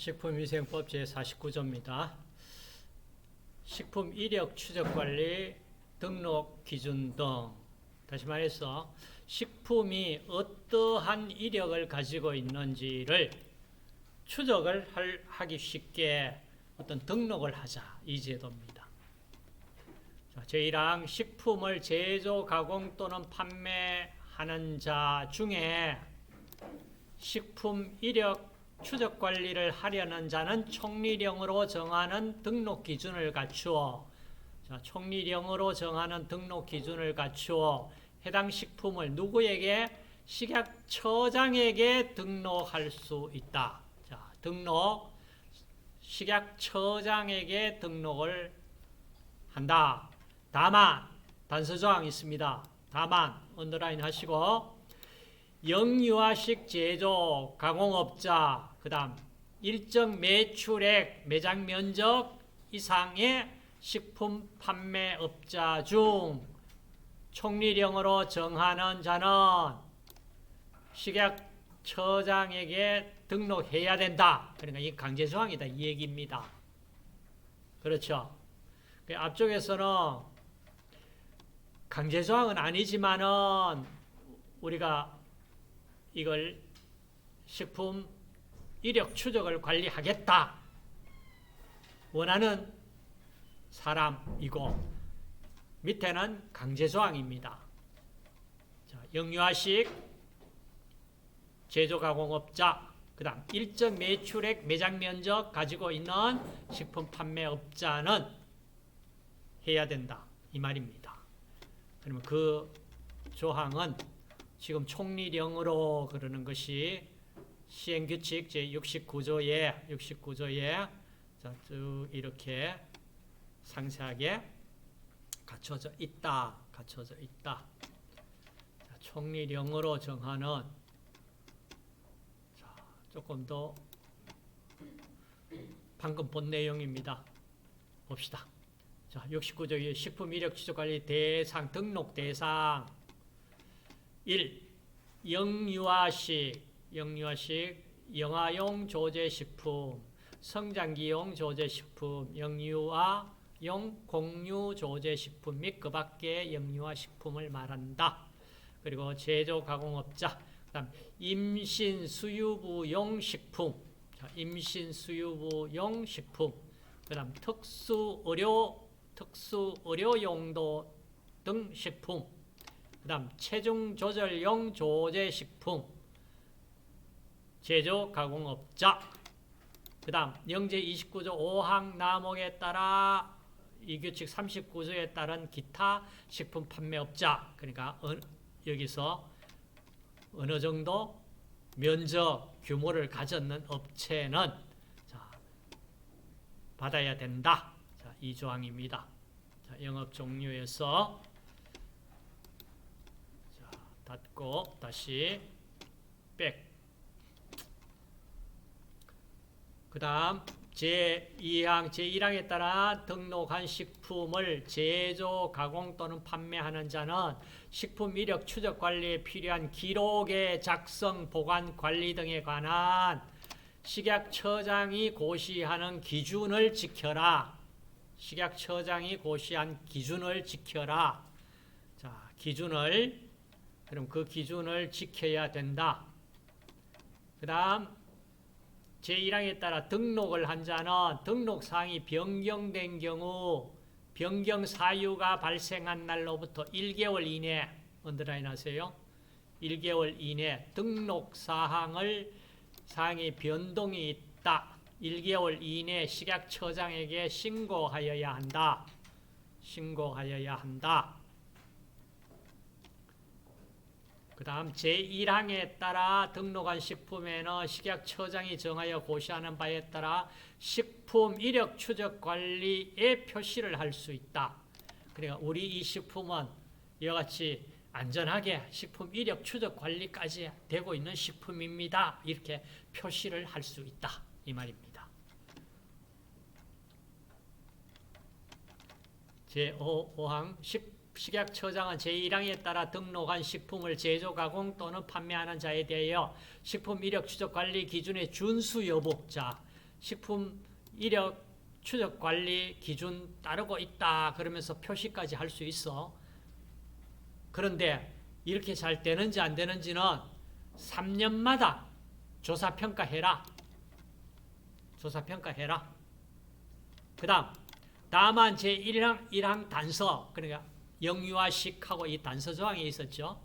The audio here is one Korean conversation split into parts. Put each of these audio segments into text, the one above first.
식품위생법 제49조입니다. 식품 이력 추적관리 등록 기준 등, 다시 말해서 식품이 어떠한 이력을 가지고 있는지를 추적을 하기 쉽게 어떤 등록을 하자, 이 제도입니다. 제1항 식품을 제조, 가공 또는 판매하는 자 중에 식품 이력 추적 관리를 하려는 자는 총리령으로 정하는 등록 기준을 갖추어, 총리령으로 정하는 등록 기준을 갖추어 해당 식품을 누구에게? 식약처장에게 등록할 수 있다. 자, 등록, 식약처장에게 등록을 한다. 다만, 단서조항이 있습니다. 다만, 언더라인 하시고, 영유아식 제조, 가공업자, 그 다음 일정 매출액, 매장 면적 이상의 식품 판매업자 중 총리령으로 정하는 자는 식약처장에게 등록해야 된다. 그러니까 이 강제조항이다, 이 얘기입니다. 그렇죠? 앞쪽에서는 강제조항은 아니지만은 우리가 이걸 식품 이력 추적을 관리하겠다 원하는 사람이고, 밑에는 강제조항입니다. 영유아식 제조가공업자, 그 다음 일정 매출액 매장 면적 가지고 있는 식품 판매업자는 해야 된다, 이 말입니다. 그러면 그 조항은 지금 총리령으로 그러는 것이 시행규칙 제69조에 쭉 이렇게 상세하게 갖춰져 있다. 자, 총리령으로 정하는, 자, 조금 더 방금 본 내용입니다. 봅시다. 자, 69조의 식품 이력 추적 관리 대상, 등록 대상 1. 영유아식, 영아용 조제식품, 성장기용 조제식품, 영유아용 공유 조제식품 및 그 밖의 영유아 식품을 말한다. 그리고 제조 가공업자, 그다음 임신 수유부용 식품, 임신수유부용 식품, 그다음 특수의료 용도 등 식품, 그 다음 체중 조절용 조제식품, 제조 가공업자, 그 다음 영제 29조 5항 남목에 따라 이 규칙 39조에 따른 기타 식품 판매업자, 그러니까 여기서 어느 정도 면적 규모를 가졌는 업체는 받아야 된다. 자, 이 조항입니다. 자, 영업 종료에서 닫고 다시 백. 그 다음 제1항에 따라 등록한 식품을 제조, 가공 또는 판매하는 자는 식품 이력 추적 관리에 필요한 기록의 작성, 보관, 관리 등에 관한 식약처장이 고시하는 기준을 지켜라. 식약처장이 고시한 기준을 지켜라. 자, 그럼 그 기준을 지켜야 된다. 그 다음 제1항에 따라 등록을 한 자는 등록사항이 변경된 경우 변경 사유가 발생한 날로부터 1개월 이내, 언더라인 하세요. 1개월 이내 등록사항이 변동이 있다. 1개월 이내 식약처장에게 신고하여야 한다. 그 다음 제1항에 따라 등록한 식품에는 식약처장이 정하여 고시하는 바에 따라 식품 이력 추적 관리에 표시를 할 수 있다. 그러니까 우리 이 식품은 이와 같이 안전하게 식품 이력 추적 관리까지 되고 있는 식품입니다. 이렇게 표시를 할 수 있다, 이 말입니다. 제5항 식약처장은 제1항에 따라 등록한 식품을 제조, 가공 또는 판매하는 자에 대하여 식품 이력 추적 관리 기준의 준수 여부, 자, 식품 이력 추적 관리 기준 따르고 있다 그러면서 표시까지 할 수 있어. 그런데 이렇게 잘 되는지 안 되는지는 3년마다 조사평가해라. 조사평가해라. 그 다만 제1항 단서, 그러니까 영유아식하고 이 단서 조항이 있었죠.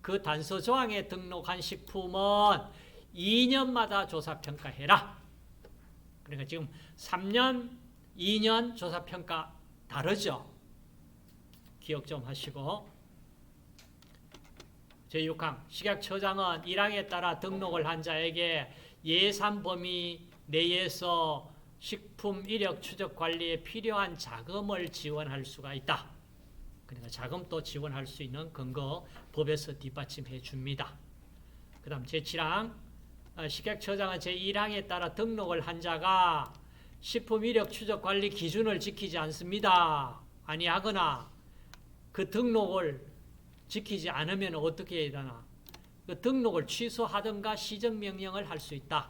그 단서 조항에 등록한 식품은 2년마다 조사평가해라. 그러니까 지금 3년, 2년 조사평가 다르죠. 기억 좀 하시고. 제6항 식약처장은 1항에 따라 등록을 한 자에게 예산 범위 내에서 식품 이력 추적 관리에 필요한 자금을 지원할 수가 있다. 그러니까 자금도 지원할 수 있는 근거 법에서 뒷받침해 줍니다. 그 다음 제7항 식약처장은 제1항에 따라 등록을 한 자가 식품 이력 추적 관리 기준을 지키지 않습니다. 아니하거나 그 등록을 지키지 않으면 어떻게 해야 되나? 그 등록을 취소하든가 시정명령을 할 수 있다.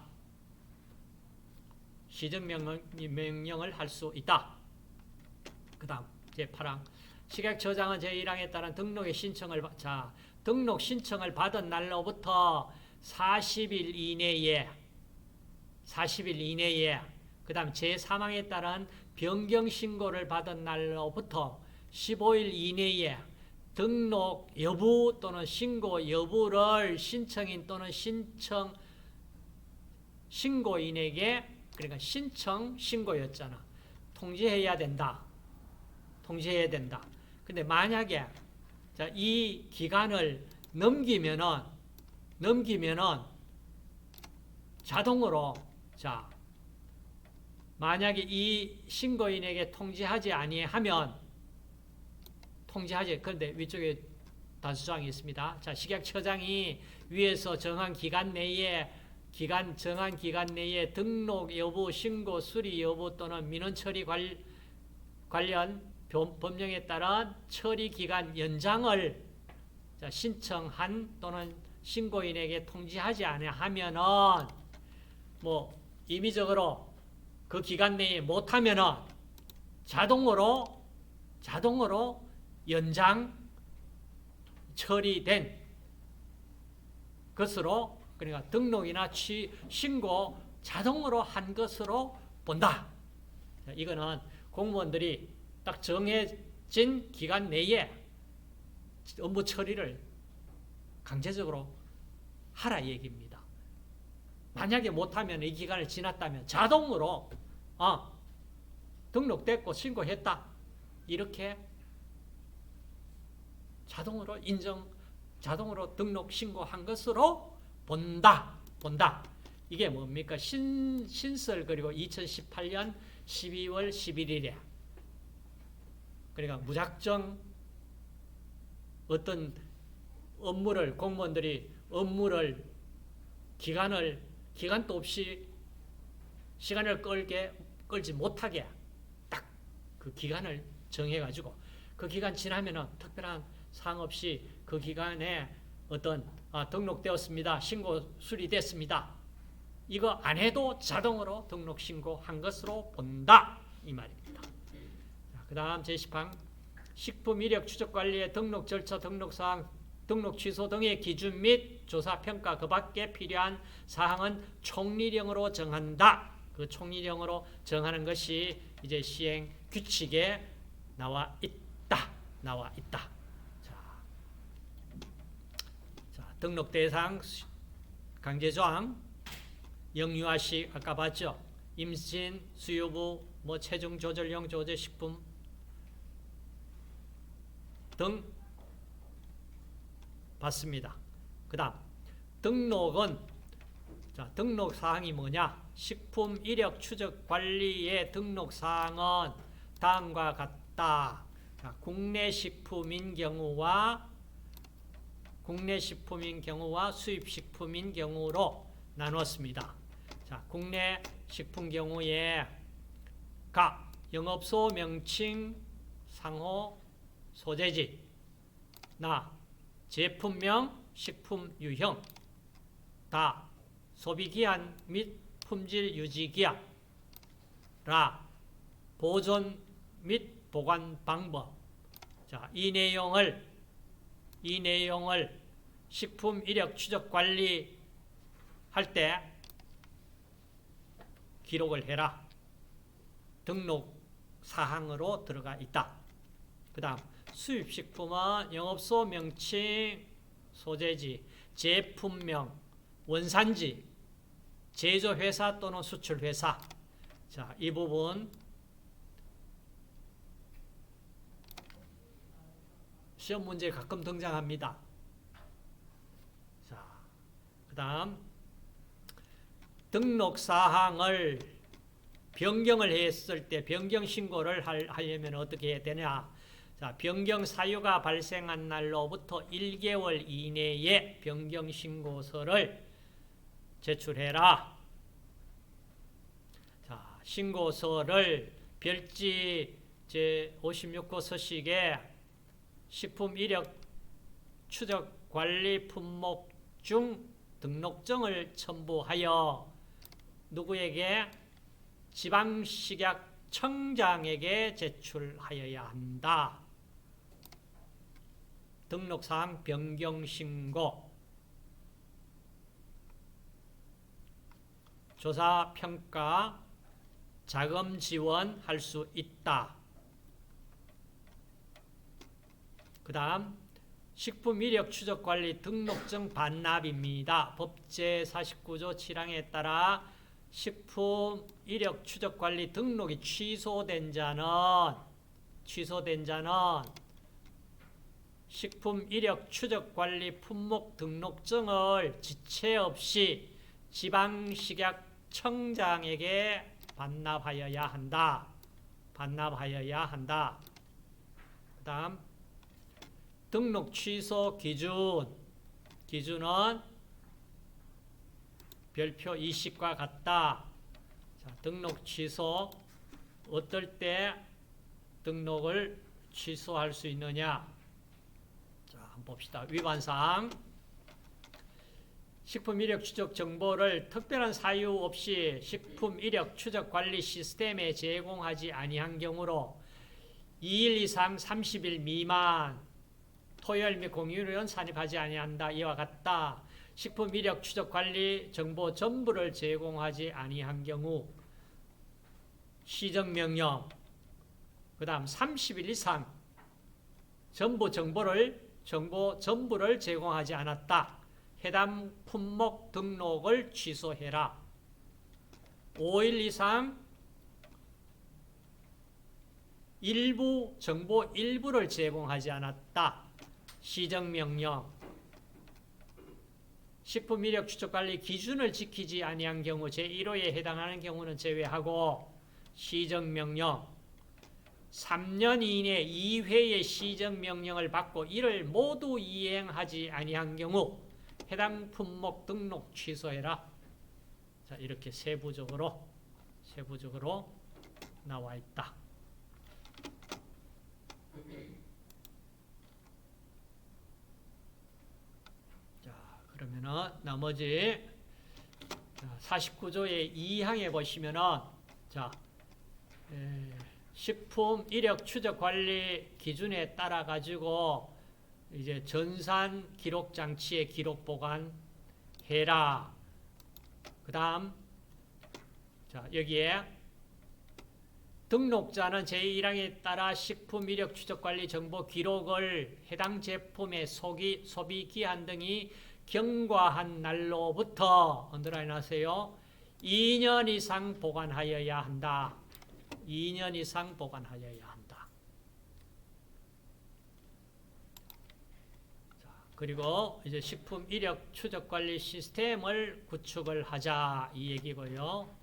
시정명령을 할 수 있다. 그 다음 제8항 식약처장은 제1항에 따른 등록의 신청을 등록 신청을 받은 날로부터 40일 이내에 그 다음 제3항에 따른 변경 신고를 받은 날로부터 15일 이내에 등록 여부 또는 신고 여부를 신청인 또는 신고인에게, 그러니까 신청 신고였잖아, 통지해야 된다. 근데 만약에 이 기간을 넘기면은 자동으로 만약에 이 신고인에게 통지하지 아니하면 그런데 위쪽에 단수조항이 있습니다. 식약처장이 위에서 정한 기간 내에 등록 여부, 신고 수리 여부 또는 민원 처리 관련 법령에 따른 처리 기간 연장을 신청한 또는 신고인에게 통지하지 아니하면은 임의적으로 그 기간 내에 못하면은 자동으로 연장 처리된 것으로, 그러니까 등록이나 신고 자동으로 한 것으로 본다. 이거는 공무원들이 딱 정해진 기간 내에 업무 처리를 강제적으로 하라 이 얘기입니다. 만약에 못하면, 이 기간을 지났다면 자동으로 등록됐고 신고했다, 이렇게 자동으로 자동으로 등록 신고한 것으로 본다. 이게 뭡니까? 신설 그리고 2018년 12월 11일에 그러니까 무작정 어떤 업무를, 공무원들이 업무를 기간도 없이 시간을 끌지 못하게 딱 그 기간을 정해가지고 그 기간 지나면은 특별한 사항 없이 그 기간에 어떤 등록되었습니다, 신고 수리됐습니다, 이거 안 해도 자동으로 등록 신고한 것으로 본다 이 말입니다. 그 다음 제10항 식품 이력 추적 관리의 등록 절차, 등록 사항, 등록 취소 등의 기준 및 조사 평가 그 밖에 필요한 사항은 총리령으로 정한다. 그 총리령으로 정하는 것이 이제 시행 규칙에 나와 있다. 자, 등록 대상 강제 조항, 영유아식 아까 봤죠? 임신, 수유부, 체중 조절용 조제 식품 등 받습니다. 그 다음 등록은 등록 사항이 뭐냐? 식품 이력 추적 관리의 등록 사항은 다음과 같다. 국내 식품인 경우와 수입 식품인 경우로 나눴습니다. 국내 식품 경우에 각 영업소 명칭, 상호, 소재지, 제품명, 식품 유형, 다 소비기한 및 품질 유지기한, 보존 및 보관 방법. 자, 이 내용을 식품 이력 추적 관리 할 때 기록을 해라. 등록 사항으로 들어가 있다. 그 다음 수입식품은 영업소 명칭, 소재지, 제품명, 원산지, 제조회사 또는 수출회사. 자, 이 부분 시험 문제에 가끔 등장합니다. 자, 그 다음 등록 사항을 변경을 했을 때 변경 신고를 하려면 어떻게 해야 되냐? 자, 변경 사유가 발생한 날로부터 1개월 이내에 변경 신고서를 제출해라. 자, 신고서를 별지 제56호 서식에 식품 이력 추적 관리 품목 중 등록증을 첨부하여 누구에게? 지방식약청장에게 제출하여야 한다. 등록사항 변경 신고, 조사 평가, 자금 지원할 수 있다. 그 다음 식품 이력 추적 관리 등록증 반납입니다. 법제 49조 7항에 따라 식품 이력 추적 관리 등록이 취소된 자는 식품 이력 추적 관리 품목 등록증을 지체 없이 지방식약청장에게 반납하여야 한다. 그 다음 등록 취소 기준은 별표 20과 같다. 자, 등록 취소, 어떨 때 등록을 취소할 수 있느냐? 자, 한번 봅시다. 위반사항. 식품 이력 추적 정보를 특별한 사유 없이 식품 이력 추적 관리 시스템에 제공하지 아니한 경우로 2일 이상 30일 미만 토요일 및 공휴일은 산입하지 아니한다. 이와 같다. 식품 이력 추적 관리 정보 전부를 제공하지 아니한 경우 시정명령, 그 다음 30일 이상 정보 전부를 제공하지 않았다. 해당 품목 등록을 취소해라. 5일 이상 정보 일부를 제공하지 않았다. 시정명령. 식품 이력 추적 관리 기준을 지키지 아니한 경우 제1호에 해당하는 경우는 제외하고 시정명령. 3년 이내 2회의 시정명령을 받고 이를 모두 이행하지 아니한 경우 해당 품목 등록 취소해라. 자, 이렇게 세부적으로 나와 있다. 그러면은 나머지 49조의 2항에 보시면은 자, 식품 이력 추적 관리 기준에 따라 가지고 이제 전산 기록 장치에 기록 보관 해라. 그다음 자, 여기에 등록자는 제1항에 따라 식품 이력 추적 관리 정보 기록을 해당 제품의 소비 기한 등이 경과한 날로부터 언더라인 하세요. 2년 이상 보관하여야 한다. 2년 이상 보관하여야 한다. 자, 그리고 이제 식품 이력 추적 관리 시스템을 구축을 하자 이 얘기고요.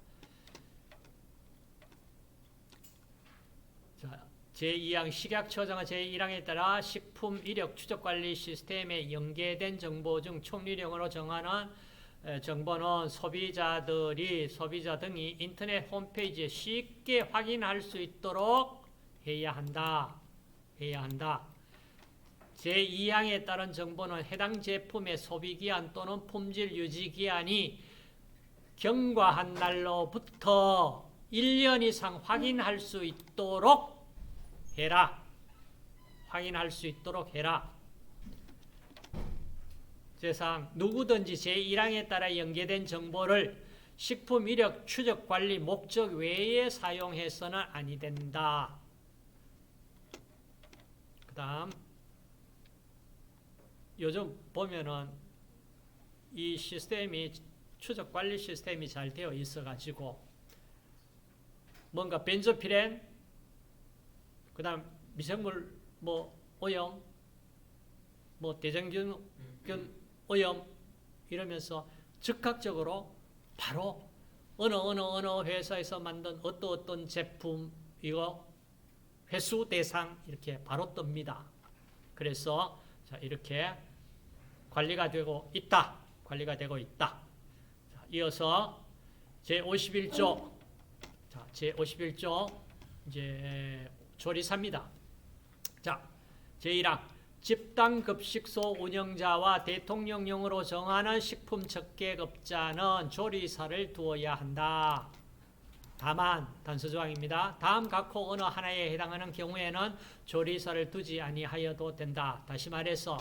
자, 제2항 식약처장은 제1항에 따라 식품 이력 추적 관리 시스템에 연계된 정보 중 총리령으로 정하는 정보는 소비자 등이 인터넷 홈페이지에 쉽게 확인할 수 있도록 해야 한다. 제2항에 따른 정보는 해당 제품의 소비기한 또는 품질 유지기한이 경과한 날로부터 1년 이상 확인할 수 있도록 해라. 확인할 수 있도록 해라. 세상 누구든지 제1항에 따라 연계된 정보를 식품 이력 추적 관리 목적 외에 사용해서는 아니 된다. 그 다음 요즘 보면은 이 시스템이 추적 관리 시스템이 잘 되어 있어 가지고 뭔가 벤조피렌 그 다음 미생물 오염 대장균 오염 이러면서 즉각적으로 바로 어느 회사에서 만든 어떤 제품 이거 회수 대상 이렇게 바로 뜹니다. 그래서 자, 이렇게 관리가 되고 있다. 자, 이어서 제51조 자, 제51조 이제 조리사입니다. 자, 제1항 집단급식소 운영자와 대통령령으로 정하는 식품 적객업자는 조리사를 두어야 한다. 다만 단서조항입니다. 다음 각호 어느 하나에 해당하는 경우에는 조리사를 두지 아니하여도 된다. 다시 말해서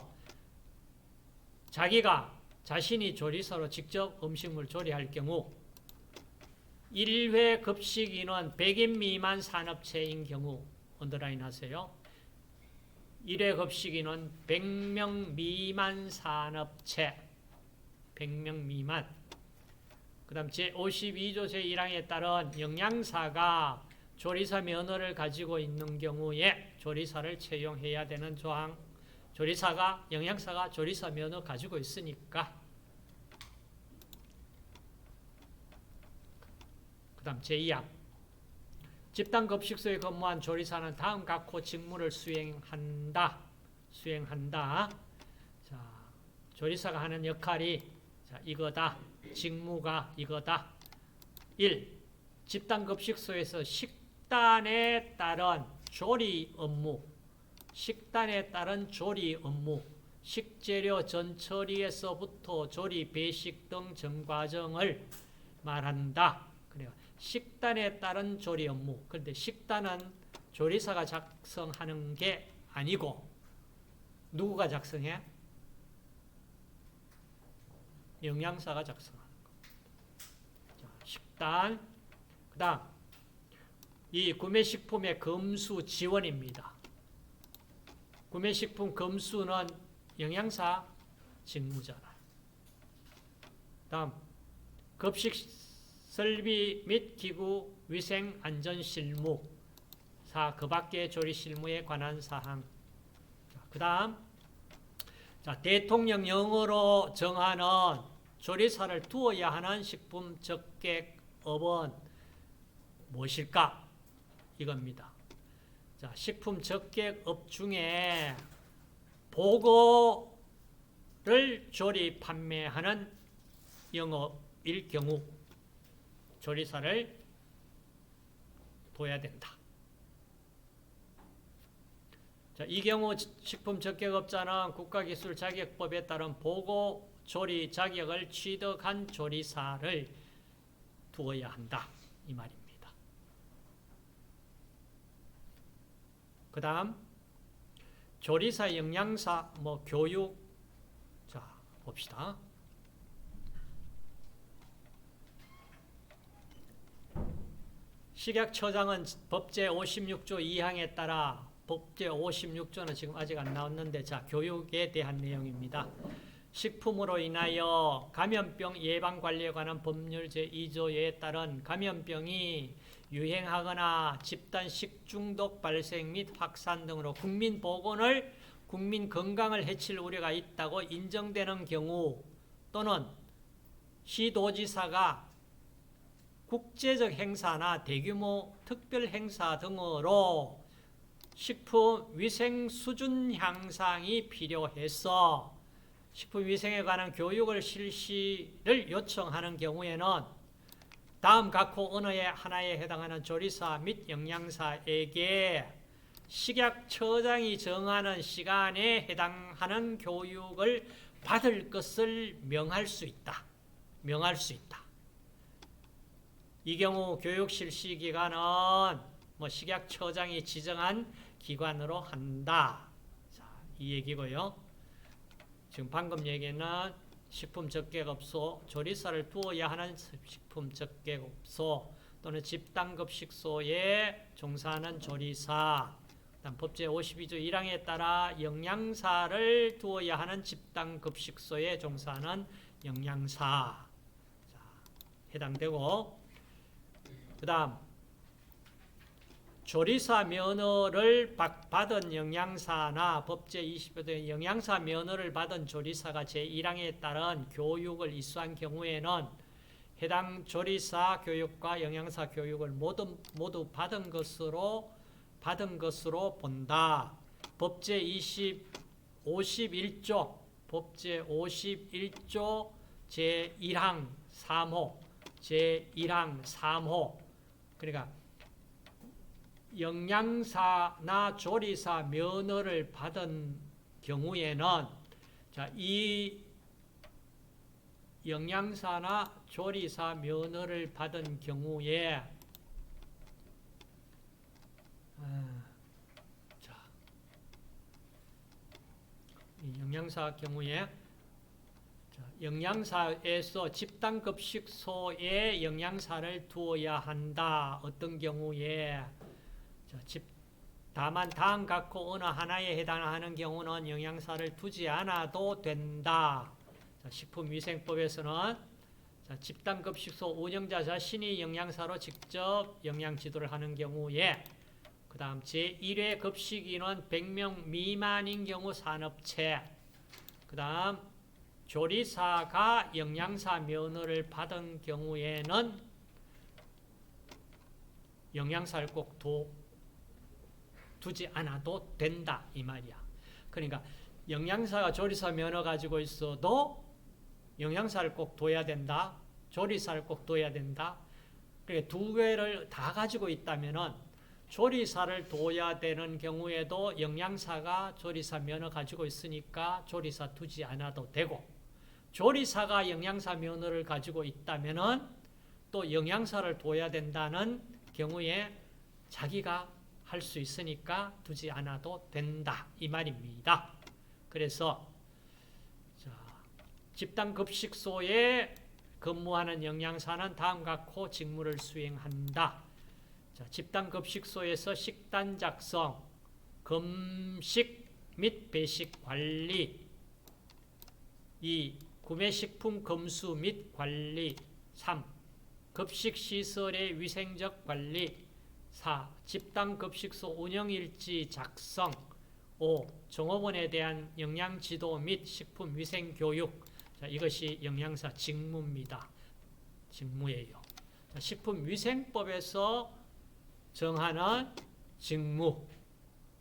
자신이 조리사로 직접 음식물 조리할 경우 1회 급식 인원 100인 미만 산업체인 경우 언더라인 하세요. 1회 급식 인원 100명 미만 산업체 100명 미만 그 다음 제52조 제1항에 따른 영양사가 조리사 면허를 가지고 있는 경우에 조리사를 채용해야 되는 조항 영양사가 조리사 면허 가지고 있으니까 그 다음 제2항 집단급식소에 근무한 조리사는 다음 각호 직무를 수행한다. 자, 조리사가 하는 역할이 자, 이거다. 직무가 이거다. 1. 집단급식소에서 식단에 따른 조리 업무, 식재료 전처리에서부터 조리, 배식 등 전 과정을 말한다. 그래요. 식단에 따른 조리 업무. 그런데 식단은 조리사가 작성하는 게 아니고 누구가 작성해? 영양사가 작성하는 거. 자, 식단. 그 다음 이 구매식품의 검수 지원입니다. 구매식품 검수는 영양사 직무잖아. 다음 급식 설비 및 기구 위생 안전 실무 4. 그 밖의 조리 실무에 관한 사항. 그 다음 대통령령으로 정하는 조리사를 두어야 하는 식품 적객업은 무엇일까? 이겁니다. 자, 식품 적객업 중에 보고를 조리 판매하는 영업일 경우 조리사를 둬야 된다. 자, 이 경우 식품 적객업자는 국가기술자격법에 따른 보고 조리 자격을 취득한 조리사를 두어야 한다. 이 말입니다. 그 다음 조리사, 영양사, 교육. 자, 봅시다. 식약처장은 법제 56조 2항에 따라 법제 56조는 지금 아직 안 나왔는데 자, 교육에 대한 내용입니다. 식품으로 인하여 감염병 예방관리에 관한 법률 제2조에 따른 감염병이 유행하거나 집단 식중독 발생 및 확산 등으로 국민 보건을, 국민 건강을 해칠 우려가 있다고 인정되는 경우 또는 시도지사가 국제적 행사나 대규모 특별 행사 등으로 식품 위생 수준 향상이 필요해서 식품 위생에 관한 교육을 실시를 요청하는 경우에는 다음 각호 어느 하나에 해당하는 조리사 및 영양사에게 식약처장이 정하는 시간에 해당하는 교육을 받을 것을 명할 수 있다. 이 경우 교육 실시 기관은 식약처장이 지정한 기관으로 한다. 자, 이 얘기고요. 지금 방금 얘기는 식품적객업소, 조리사를 두어야 하는 식품적객업소 또는 집단급식소에 종사하는 조리사, 그다음 법제 52조 1항에 따라 영양사를 두어야 하는 집단급식소에 종사하는 영양사 자, 해당되고, 그 다음 조리사 면허를 받은 영양사나 법제 25조 영양사 면허를 받은 조리사가 제1항에 따른 교육을 이수한 경우에는 해당 조리사 교육과 영양사 교육을 모두 받은 것으로 본다. 법제 51조 법제 51조 제1항 3호 제1항 3호 그러니까 영양사나 조리사 면허를 받은 경우에는 자, 이 영양사나 조리사 면허를 받은 경우에 자, 이 영양사 경우에 자, 영양사에서 집단급식소에 영양사를 두어야 한다. 어떤 경우에 자, 다만 다음 각호 어느 하나에 해당하는 경우는 영양사를 두지 않아도 된다. 자, 식품위생법에서는 자, 집단급식소 운영자 자신이 영양사로 직접 영양지도를 하는 경우에 그 다음 제1회 급식인원 100명 미만인 경우 산업체 그 다음 조리사가 영양사 면허를 받은 경우에는 영양사를 꼭 두지 않아도 된다 이 말이야. 그러니까 영양사가 조리사 면허 가지고 있어도 영양사를 꼭 둬야 된다. 조리사를 꼭 둬야 된다. 그러니까 두 개를 다 가지고 있다면은 조리사를 둬야 되는 경우에도 영양사가 조리사 면허 가지고 있으니까 조리사 두지 않아도 되고, 조리사가 영양사 면허를 가지고 있다면은 또 영양사를 둬야 된다는 경우에 자기가 할 수 있으니까 두지 않아도 된다 이 말입니다. 그래서 자, 집단급식소에 근무하는 영양사는 다음 각호 직무를 수행한다. 자, 집단급식소에서 식단 작성, 검식 및 배식 관리 2. 구매식품 검수 및 관리 3. 급식시설의 위생적 관리 4. 집단급식소 운영일지 작성 5. 종업원에 대한 영양지도 및 식품위생교육 자, 이것이 영양사 직무입니다. 직무예요. 자, 식품위생법에서 정하는 직무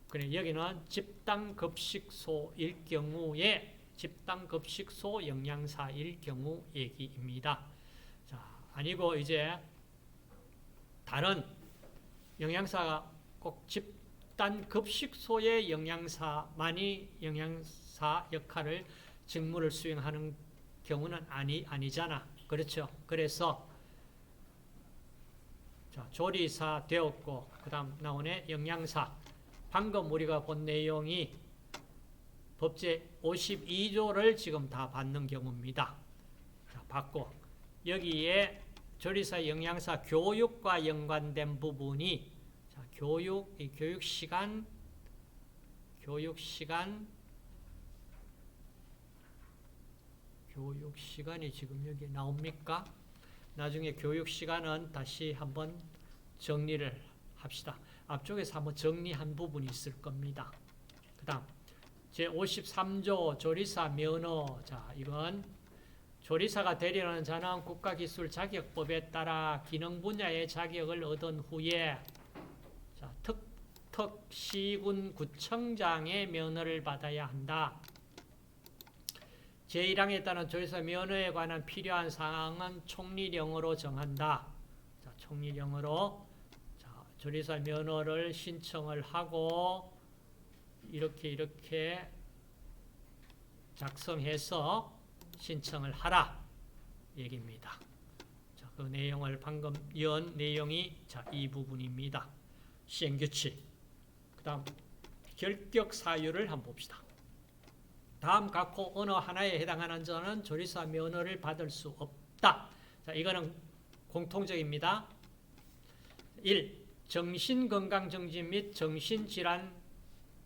그래, 여기는 집단급식소일 경우에 집단급식소 영양사일 경우 얘기입니다. 자, 아니고 이제 다른 영양사가 꼭 집단급식소의 영양사만이 영양사 역할을 직무를 수행하는 경우는 아니잖아. 그렇죠? 그래서 자, 조리사 되었고 그 다음 나오네 영양사. 방금 우리가 본 내용이 법제 52조를 지금 다 받는 경우입니다. 자, 받고 여기에 조리사 영양사 교육과 연관된 부분이 자, 교육 시간이 지금 여기 나옵니까? 나중에 교육 시간은 다시 한번 정리를 합시다. 앞쪽에서 한번 정리한 부분이 있을 겁니다. 그 다음 제53조 조리사 면허 자, 이건 조리사가 되려는 자는 국가기술자격법에 따라 기능 분야의 자격을 얻은 후에 자, 특시군구청장의 면허를 받아야 한다. 제1항에 따른 조리사 면허에 관한 필요한 사항은 총리령으로 정한다. 자, 총리령으로 자, 조리사 면허를 신청을 하고 이렇게 작성해서 신청을 하라 얘기입니다. 자, 그 내용을 방금 연 내용이 자, 이 부분입니다. 시행규칙. 그 다음 결격 사유를 한번 봅시다. 다음 각호 어느 하나에 해당하는 자는 조리사 면허를 받을 수 없다. 자, 이거는 공통적입니다. 1. 정신건강정진 및 정신질환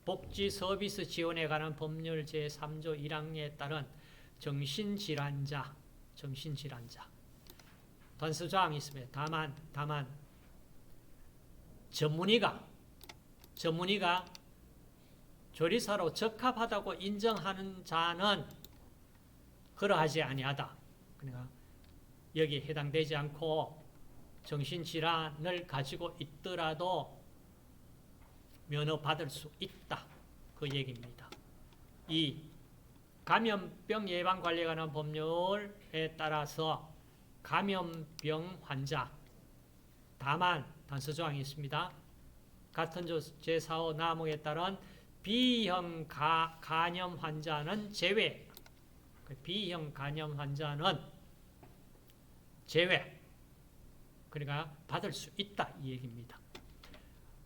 복지 서비스 지원에 관한 법률 제3조 1항에 따른 정신질환자. 단서조항이 있으면 다만 전문의가 조리사로 적합하다고 인정하는 자는 그러하지 아니하다. 그러니까 여기에 해당되지 않고 정신질환을 가지고 있더라도 면허 받을 수 있다. 그 얘기입니다. 2. 감염병 예방 관리에 관한 법률에 따라서 감염병 환자 다만 단서조항이 있습니다. 같은 제4호 나목에 따른 B형 간염 환자는 제외. B형 간염 환자는 제외. 그러니까 받을 수 있다 이 얘기입니다.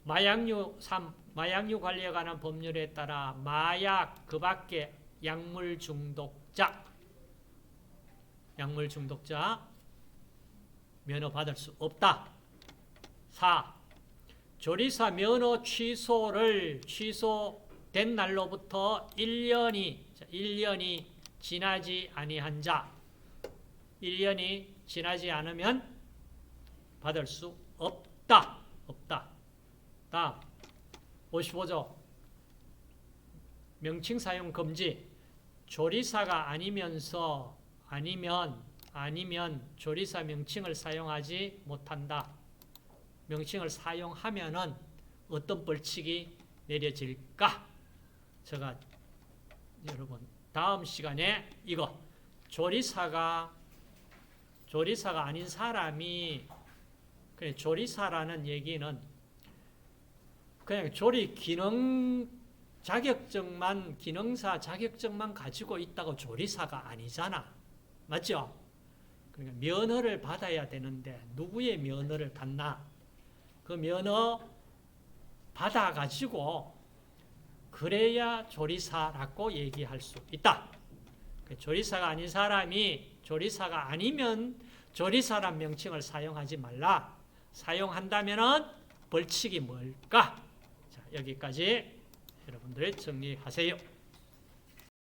마약류 3. 마약류 관리에 관한 법률에 따라 마약 그 밖에 약물 중독자 면허 받을 수 없다. 4. 조리사 면허 취소된 날로부터 1년이 지나지 아니한 자 1년이 지나지 않으면 받을 수 없다. 다음 55조 명칭 사용 금지. 조리사가 아니면 조리사 명칭을 사용하지 못한다. 명칭을 사용하면은 어떤 벌칙이 내려질까? 제가 여러분 다음 시간에 이거 조리사가 아닌 사람이 그냥 조리사라는 얘기는 그냥 조리 기능사 자격증만 가지고 있다고 조리사가 아니잖아. 맞죠? 그러니까 면허를 받아야 되는데 누구의 면허를 받나? 그 면허 받아가지고 그래야 조리사라고 얘기할 수 있다. 조리사가 아닌 사람이 조리사가 아니면 조리사란 명칭을 사용하지 말라. 사용한다면은 벌칙이 뭘까? 자, 여기까지 여러분들이 정리하세요.